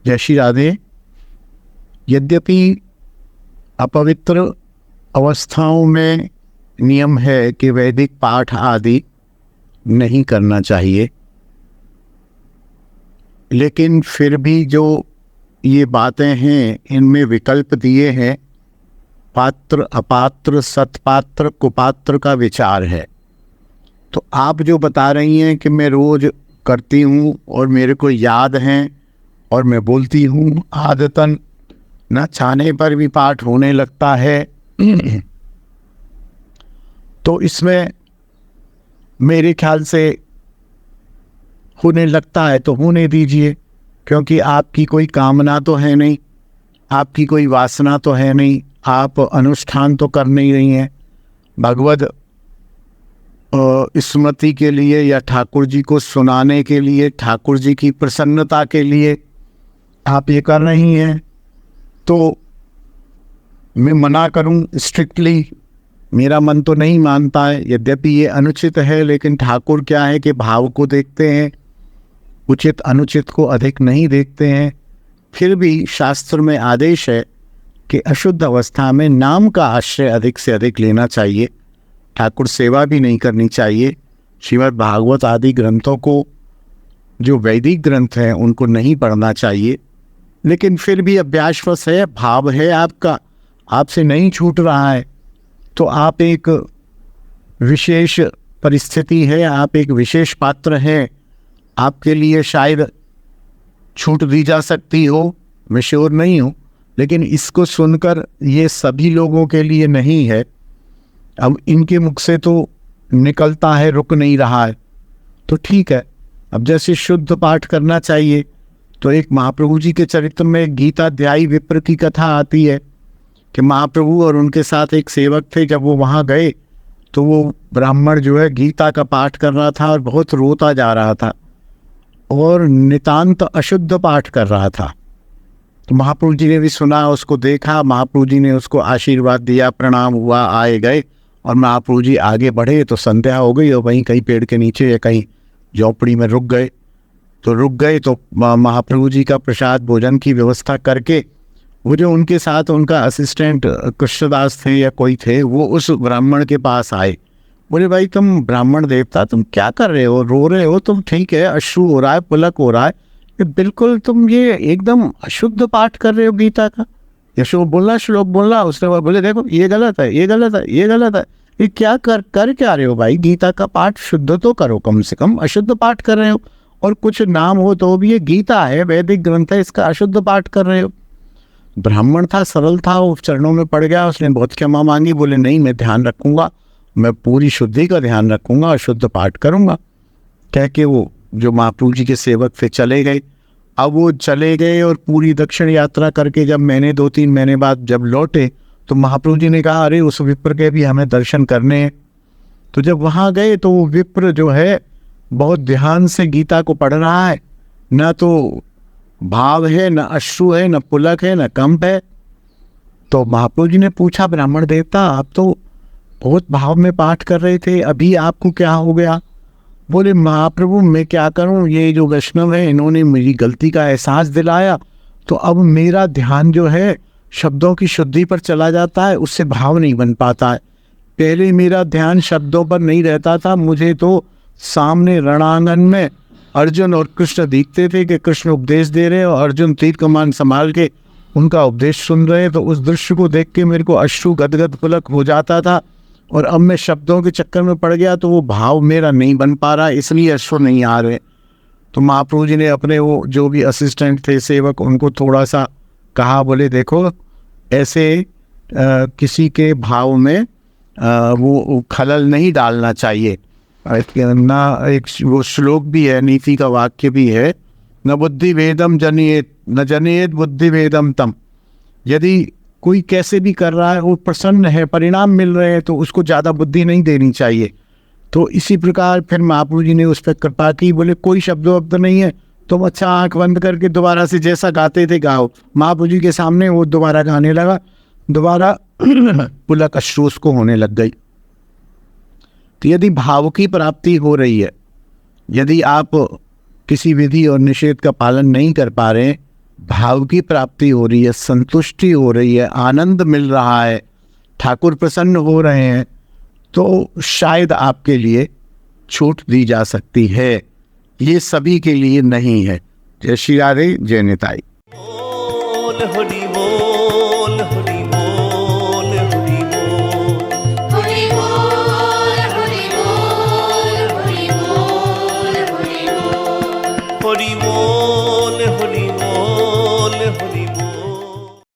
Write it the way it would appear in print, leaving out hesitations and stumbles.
जय श्री राधे। यद्यपि अपवित्र अवस्थाओं में नियम है कि वैदिक पाठ आदि नहीं करना चाहिए, लेकिन फिर भी जो ये बातें हैं इनमें विकल्प दिए हैं। पात्र अपात्र, सत्पात्र कुपात्र का विचार है। तो आप जो बता रही हैं कि मैं रोज करती हूँ और मेरे को याद हैं और मैं बोलती हूँ, आदतन न चाहने पर भी पाठ होने लगता है, तो इसमें मेरे ख्याल से होने लगता है तो होने दीजिए, क्योंकि आपकी कोई कामना तो है नहीं, आपकी कोई वासना तो है नहीं, आप अनुष्ठान तो कर नहीं रही हैं। भगवद स्मृति के लिए या ठाकुर जी को सुनाने के लिए, ठाकुर जी की प्रसन्नता के लिए आप ये कर रही हैं। तो मैं मना करूं स्ट्रिक्टली, मेरा मन तो नहीं मानता है, यद्यपि ये अनुचित है, लेकिन ठाकुर क्या है कि भाव को देखते हैं, उचित अनुचित को अधिक नहीं देखते हैं। फिर भी शास्त्र में आदेश है कि अशुद्ध अवस्था में नाम का आश्रय अधिक से अधिक लेना चाहिए, ठाकुर सेवा भी नहीं करनी चाहिए। श्रीमद् भागवत आदि ग्रंथों को, जो वैदिक ग्रंथ हैं, उनको नहीं पढ़ना चाहिए। लेकिन फिर भी अभ्यासवश है, भाव है आपका, आपसे नहीं छूट रहा है, तो आप एक विशेष परिस्थिति है, आप एक विशेष पात्र हैं, आपके लिए शायद छूट दी जा सकती हो, मैं श्योर नहीं हूँ, लेकिन इसको सुनकर ये सभी लोगों के लिए नहीं है। अब इनके मुख से तो निकलता है, रुक नहीं रहा है, तो ठीक है। अब जैसे शुद्ध पाठ करना चाहिए, तो एक महाप्रभु जी के चरित्र में गीताध्यायी विप्र की कथा आती है कि महाप्रभु और उनके साथ एक सेवक थे। जब वो वहाँ गए तो वो ब्राह्मण जो है गीता का पाठ कर रहा था और बहुत रोता जा रहा था और नितांत अशुद्ध पाठ कर रहा था। तो महाप्रभु जी ने भी सुना, उसको देखा, महाप्रभु जी ने उसको आशीर्वाद दिया, प्रणाम हुआ, आए गए, और महाप्रभु जी आगे बढ़े तो संध्या हो गई और वहीं कहीं पेड़ के नीचे या कहीं झोपड़ी में रुक गए। तो महाप्रभु जी का प्रसाद भोजन की व्यवस्था करके वो जो उनके साथ उनका असिस्टेंट कृष्णदास थे या कोई थे, वो उस ब्राह्मण के पास आए। बोले, भाई तुम ब्राह्मण देवता, तुम क्या कर रहे हो, रो रहे हो तुम, ठीक है, अश्रु हो रहा है, पुलक हो रहा है, ये बिल्कुल तुम ये एकदम अशुद्ध पाठ कर रहे हो गीता का, यशो बोलना, श्लोक बोलना। उसने बोले, देखो ये गलत है, ये गलत है, ये गलत है, ये क्या कर क्या रहे हो भाई, गीता का पाठ शुद्ध तो करो, कम से कम अशुद्ध पाठ कर रहे हो, और कुछ नाम हो तो भी ये गीता है, वैदिक ग्रंथ है, इसका अशुद्ध पाठ कर रहे हो। ब्राह्मण था, सरल था, वो चरणों में पड़ गया, उसने बहुत क्षमा मांगी, बोले नहीं मैं ध्यान रखूंगा, मैं पूरी शुद्धि का ध्यान रखूंगा और शुद्ध पाठ करूंगा, कह के वो जो महाप्रभु जी के सेवक थे चले गए। अब वो चले गए और पूरी दक्षिण यात्रा करके जब 2-3 महीने बाद जब लौटे तो महाप्रभु जी ने कहा, अरे उस विप्र के भी हमें दर्शन करने हैं। तो जब वहाँ गए तो वो विप्र जो है बहुत ध्यान से गीता को पढ़ रहा है, न तो भाव है, न अश्रु है, न पुलक है, न कंप है। तो महाप्रभु जी ने पूछा, ब्राह्मण देवता आप तो बहुत भाव में पाठ कर रहे थे, अभी आपको क्या हो गया? बोले, महाप्रभु मैं क्या करूं, ये जो वैष्णव है इन्होंने मेरी गलती का एहसास दिलाया, तो अब मेरा ध्यान जो है शब्दों की शुद्धि पर चला जाता है, उससे भाव नहीं बन पाता है। पहले मेरा ध्यान शब्दों पर नहीं रहता था, मुझे तो सामने रणांगन में अर्जुन और कृष्ण दिखते थे कि कृष्ण उपदेश दे रहे और अर्जुन तीर कमान संभाल के उनका उपदेश सुन रहे। तो उस दृश्य को देख के मेरे को अश्रु गदगद पुलक हो जाता था, और अब मैं शब्दों के चक्कर में पड़ गया तो वो भाव मेरा नहीं बन पा रहा, इसलिए अश्रु नहीं आ रहे। तो महाप्रभु जी ने अपने वो जो भी असिस्टेंट थे, सेवक, उनको थोड़ा सा कहा, बोले देखो ऐसे किसी के भाव में वो खलल नहीं डालना चाहिए। ना एक वो श्लोक भी है, नीति का वाक्य भी है, न बुद्धि वेदम जनियेत न जनियेत बुद्धि वेदम तम। यदि कोई कैसे भी कर रहा है, वो प्रसन्न है, परिणाम मिल रहे हैं, तो उसको ज़्यादा बुद्धि नहीं देनी चाहिए। तो इसी प्रकार फिर महाप्रभु जी ने उस पर कृपा की, बोले कोई शब्द नहीं है, तुम अच्छा आंख बंद करके दोबारा से जैसा गाते थे गाओ। महाप्रभु जी के सामने वो दोबारा गाने लगा, दोबारा पुलक अश्रु उसको होने लग गई। तो यदि भाव की प्राप्ति हो रही है, यदि आप किसी विधि और निषेध का पालन नहीं कर पा रहे, भाव की प्राप्ति हो रही है, संतुष्टि हो रही है, आनंद मिल रहा है, ठाकुर प्रसन्न हो रहे हैं, तो शायद आपके लिए छूट दी जा सकती है। ये सभी के लिए नहीं है। जय श्री राधे, जय निताई।